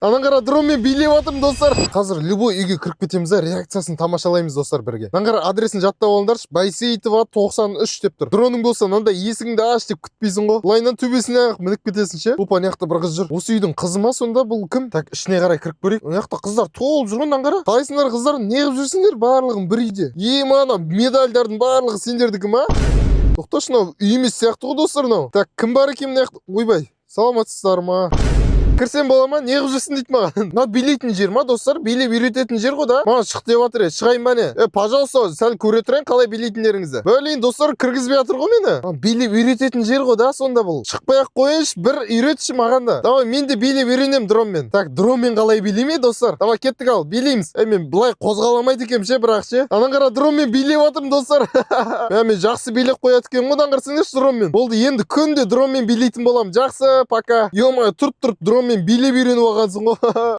Анан кара дронмен бийлеп атырмын достар. Қазір любой үйге кіріп кетеміз, реакциясын тамашалаймыз достар бірге. Анан кара адресін жаттап алыңдаршы. Байсейітова 93 деп тұр. Дроның болса, мынандай есігіңді аш деп күтпейсің ғой. Лайнан төбесіне мініп кетесің ше. Опа, мына жақта бір қыз жүр. Осы үйдің қызы ма сонда, бұл кім? Так, ішіне қарай кіріп көрейік. Мына жақта қыздар толып жүр ғой, мынаны қара. Қалайсыңдар қыздар, не қылып жүрсіңдер? Барлығын бір үйде. Ана медальдардың барлығы сендердікі ма? Тоқташы, мынау үй емес сияқты ғой достар мынау. Так, кім бар екен мына жақта? Ойбай, саламатсыздар ма? Кірсем бола ма? Не қылып жүрсің дейді маған. Мына билейтін жер ма достар? Билеп үйрететін жер ғой да. Маған шық деп жатыр. Шығайын ба не? Пожалуйста, сәл көре тұрайын қалай билейтіндеріңізді. Блин, достар кіргізбей жатыр ғой мені. Билеп үйрететін жер ғой да, сонда бұл. Шықпай ақ қойыңызшы, бір үйретші маған да. Давай, мен де билеп үйренемін дронмен. Так, дронмен қалай билейме достар? Давай кеттік ал, билейміз. Мен былай қозғаламайды екенмін ше, бірақ ше. Анан қара дронмен билеп жатырмын достар. Мен жақсы билеп қояды екенмін ғой, қарасаңдаршы дронмен. Болды, енді күнде дронмен билейтін боламын. Жақсы, пока. Ё-моё, тұрып дронмен билеп үйреніп алғансың ғой.